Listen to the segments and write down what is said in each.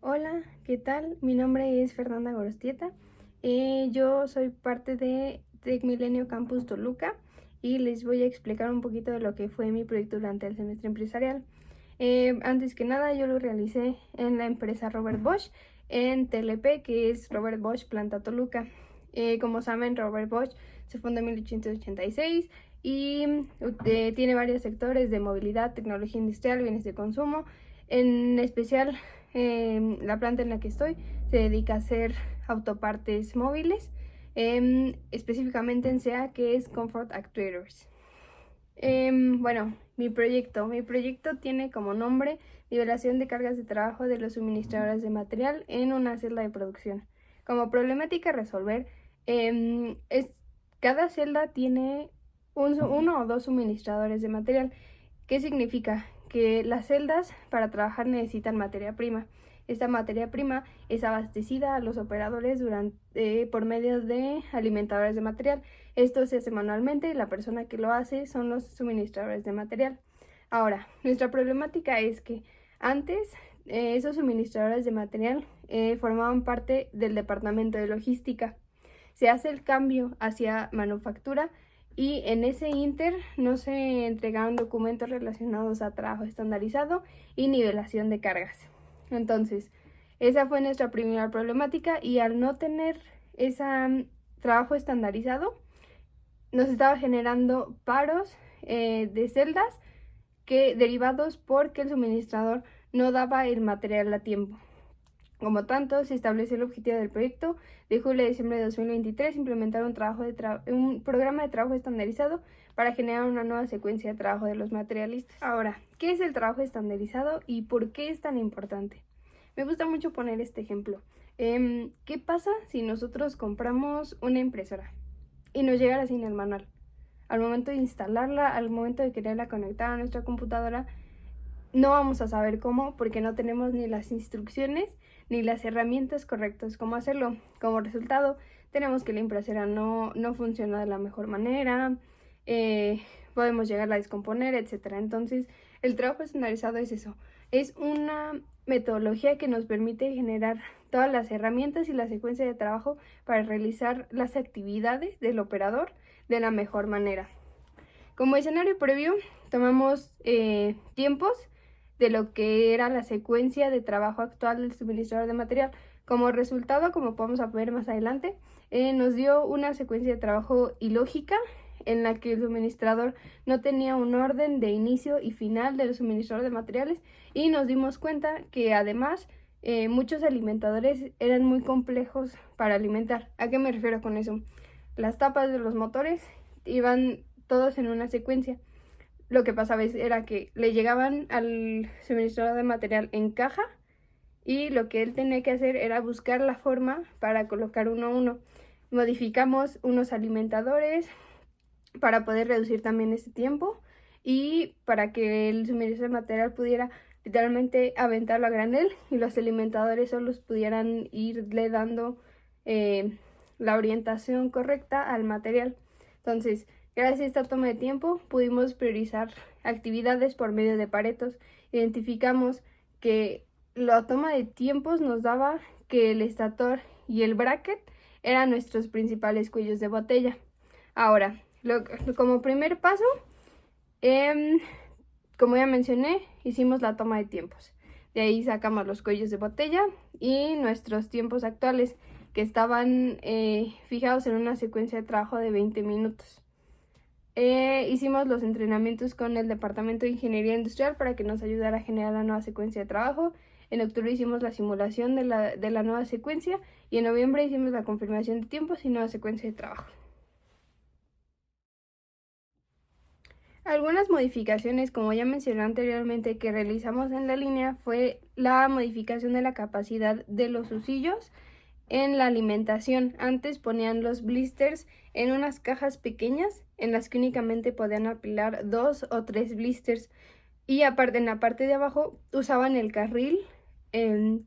Hola, ¿qué tal? Mi nombre es Fernanda Gorostieta. Yo soy parte de TecMilenio Campus Toluca y les voy a explicar un poquito de lo que fue mi proyecto durante el semestre empresarial. Antes que nada, yo lo realicé en la empresa Robert Bosch en TLP, que es Robert Bosch Planta Toluca. Como saben, Robert Bosch se fundó en 1886 y tiene varios sectores de movilidad, tecnología industrial, bienes de consumo. En especial, la planta en la que estoy se dedica a hacer autopartes móviles, específicamente en SEA, que es Comfort Actuators. Bueno, mi proyecto tiene como nombre nivelación de cargas de trabajo de los suministradores de material en una celda de producción. Como problemática a resolver, cada celda tiene uno o dos suministradores de material. ¿Qué significa? Que las celdas para trabajar necesitan materia prima. Esta materia prima es abastecida a los operadores por medio de alimentadores de material. Esto se hace manualmente y la persona que lo hace son los suministradores de material. Ahora, nuestra problemática es que antes esos suministradores de material formaban parte del departamento de logística. Se hace el cambio hacia manufactura y en ese inter no se entregaron documentos relacionados a trabajo estandarizado y nivelación de cargas. Entonces, esa fue nuestra primera problemática y al no tener ese trabajo estandarizado, nos estaba generando paros de celdas derivados porque el suministrador no daba el material a tiempo. Como tanto, se establece el objetivo del proyecto de julio a diciembre de 2023, implementar un programa de trabajo estandarizado para generar una nueva secuencia de trabajo de los materialistas. Ahora, ¿qué es el trabajo estandarizado y por qué es tan importante? Me gusta mucho poner este ejemplo. ¿Qué pasa si nosotros compramos una impresora y nos llegara sin el manual? Al momento de instalarla, al momento de quererla conectar a nuestra computadora, no vamos a saber cómo porque no tenemos ni las instrucciones ni las herramientas correctas cómo hacerlo. Como resultado, tenemos que la impresora no funciona de la mejor manera, podemos llegarla a descomponer, etc. Entonces, el trabajo estandarizado es eso. Es una metodología que nos permite generar todas las herramientas y la secuencia de trabajo para realizar las actividades del operador de la mejor manera. Como escenario previo, tomamos tiempos de lo que era la secuencia de trabajo actual del suministrador de material. Como resultado, como podemos ver más adelante, nos dio una secuencia de trabajo ilógica en la que el suministrador no tenía un orden de inicio y final del suministrador de materiales y nos dimos cuenta que además muchos alimentadores eran muy complejos para alimentar. ¿A qué me refiero con eso? Las tapas de los motores iban todos en una secuencia. Lo que pasaba era que le llegaban al suministrador de material en caja y lo que él tenía que hacer era buscar la forma para colocar uno a uno. Modificamos unos alimentadores para poder reducir también ese tiempo y para que el suministrador de material pudiera literalmente aventarlo a granel y los alimentadores solos pudieran irle dando la orientación correcta al material. Entonces, gracias a esta toma de tiempo pudimos priorizar actividades por medio de paretos. Identificamos que la toma de tiempos nos daba que el estator y el bracket eran nuestros principales cuellos de botella. Ahora, como primer paso, como ya mencioné, hicimos la toma de tiempos. De ahí sacamos los cuellos de botella y nuestros tiempos actuales que estaban fijados en una secuencia de trabajo de 20 minutos. Hicimos los entrenamientos con el Departamento de Ingeniería Industrial para que nos ayudara a generar la nueva secuencia de trabajo. En octubre hicimos la simulación de la nueva secuencia y en noviembre hicimos la confirmación de tiempos y nueva secuencia de trabajo. Algunas modificaciones, como ya mencioné anteriormente, que realizamos en la línea fue la modificación de la capacidad de los usillos en la alimentación. Antes ponían los blisters en unas cajas pequeñas en las que únicamente podían apilar 2 o 3 blisters y aparte en la parte de abajo usaban el carril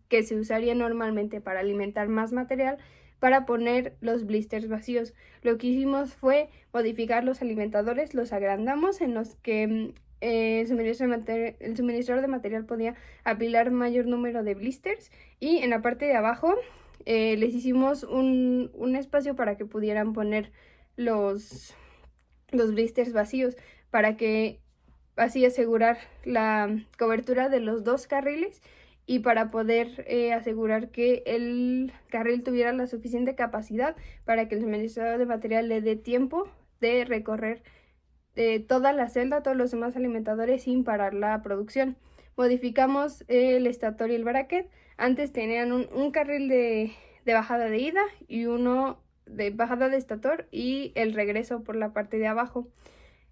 que se usaría normalmente para alimentar más material para poner los blisters vacíos. Lo que hicimos fue modificar los alimentadores, los agrandamos en los que el suministrador de material podía apilar mayor número de blisters, y en la parte de abajo les hicimos un espacio para que pudieran poner los blisters vacíos, para que así asegurar la cobertura de los dos carriles y para poder asegurar que el carril tuviera la suficiente capacidad para que el suministrador de material le dé tiempo de recorrer toda la celda, todos los demás alimentadores sin parar la producción. Modificamos el estator y el bracket. Antes tenían un carril de bajada de ida y uno de bajada de estator y el regreso por la parte de abajo.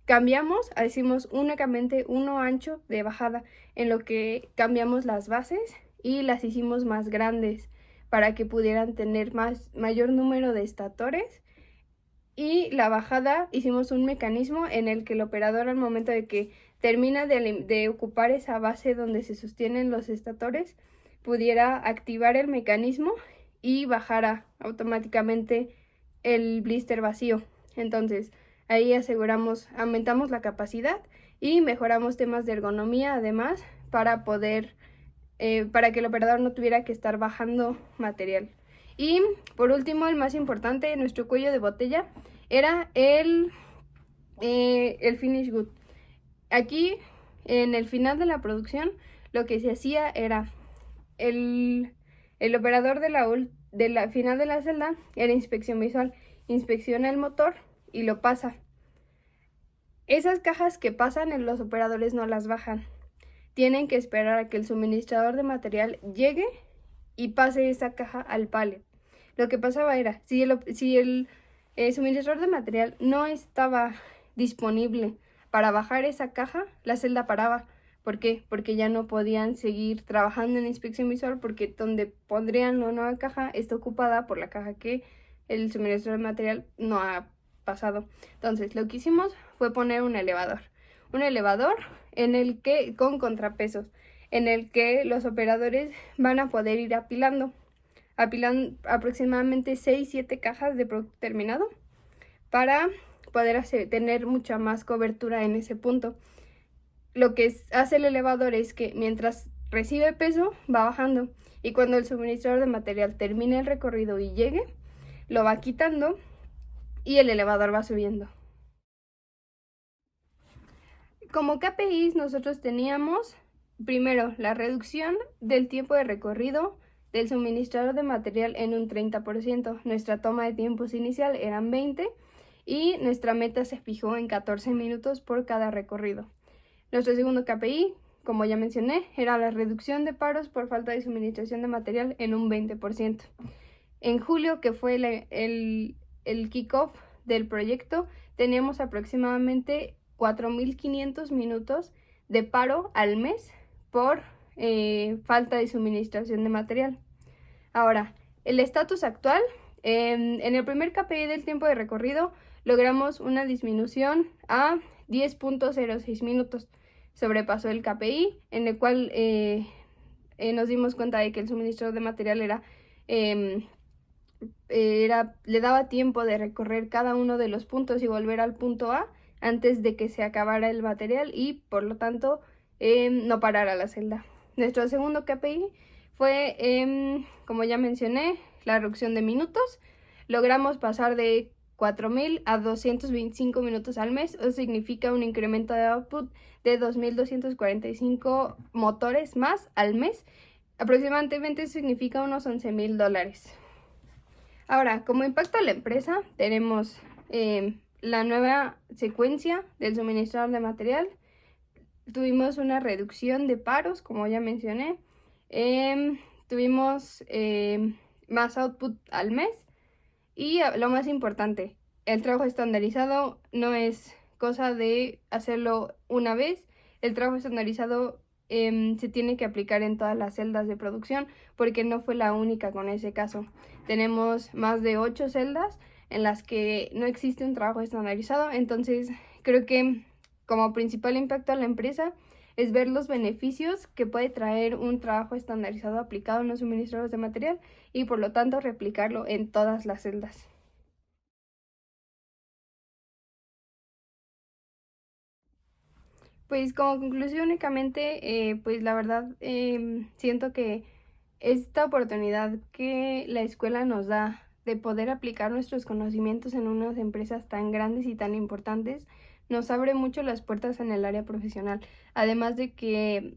Cambiamos, hicimos únicamente uno ancho de bajada, en lo que cambiamos las bases y las hicimos más grandes para que pudieran tener mayor número de estatores. Y la bajada hicimos un mecanismo en el que el operador, al momento de que termina de ocupar esa base donde se sostienen los estatores, pudiera activar el mecanismo y bajara automáticamente el blister vacío. Entonces ahí aumentamos la capacidad y mejoramos temas de ergonomía, además, para que el operador no tuviera que estar bajando material. Y por último, el más importante, nuestro cuello de botella, era el finish good. Aquí, en el final de la producción, lo que se hacía era el operador de la final de la celda era inspección visual, inspecciona el motor y lo pasa. Esas cajas que pasan, los operadores no las bajan. Tienen que esperar a que el suministrador de material llegue y pase esa caja al pallet. Lo que pasaba era, si el suministrador de material no estaba disponible para bajar esa caja, la celda paraba. ¿Por qué? Porque ya no podían seguir trabajando en inspección visual, porque donde pondrían la nueva caja está ocupada por la caja que el suministrador de material no ha pasado. Entonces, lo que hicimos fue poner un elevador con contrapesos, en el que los operadores van a poder ir apilando aproximadamente 6-7 cajas de producto terminado para poder tener mucha más cobertura en ese punto. Lo que hace el elevador es que mientras recibe peso va bajando, y cuando el suministrador de material termine el recorrido y llegue, lo va quitando y el elevador va subiendo. Como KPIs nosotros teníamos primero la reducción del tiempo de recorrido del suministrador de material en un 30%. Nuestra toma de tiempos inicial eran 20 y nuestra meta se fijó en 14 minutos por cada recorrido. Nuestro segundo KPI, como ya mencioné, era la reducción de paros por falta de suministración de material en un 20%. En julio, que fue el kickoff del proyecto, teníamos aproximadamente 4.500 minutos de paro al mes por falta de suministración de material. Ahora, el estatus actual, en el primer KPI del tiempo de recorrido logramos una disminución a 10.06 minutos. Sobrepasó el KPI, en el cual nos dimos cuenta de que el suministro de material le daba tiempo de recorrer cada uno de los puntos y volver al punto A antes de que se acabara el material y por lo tanto no parara la celda. Nuestro segundo KPI fue, como ya mencioné, la reducción de minutos. Logramos pasar de 4.000 a 225 minutos al mes. Eso significa un incremento de output de 2.245 motores más al mes. Aproximadamente eso significa unos $11,000. Ahora, como impacto a la empresa, tenemos la nueva secuencia del suministrador de material. Tuvimos una reducción de paros, como ya mencioné. Tuvimos más output al mes. Y lo más importante, el trabajo estandarizado no es cosa de hacerlo una vez. El trabajo estandarizado se tiene que aplicar en todas las celdas de producción, porque no fue la única con ese caso. Tenemos más de 8 celdas en las que no existe un trabajo estandarizado. Entonces creo que como principal impacto a la empresa es ver los beneficios que puede traer un trabajo estandarizado aplicado en los suministros de material y por lo tanto replicarlo en todas las celdas. Pues como conclusión únicamente, pues la verdad siento que esta oportunidad que la escuela nos da de poder aplicar nuestros conocimientos en unas empresas tan grandes y tan importantes nos abre mucho las puertas en el área profesional. Además de que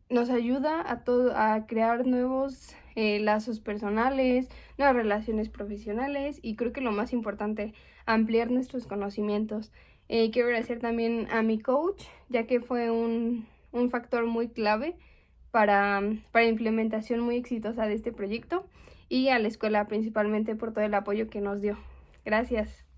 nos ayuda a todo, a crear nuevos lazos personales, nuevas relaciones profesionales y creo que lo más importante, ampliar nuestros conocimientos. Quiero agradecer también a mi coach, ya que fue un factor muy clave para implementación muy exitosa de este proyecto y a la escuela principalmente por todo el apoyo que nos dio. Gracias.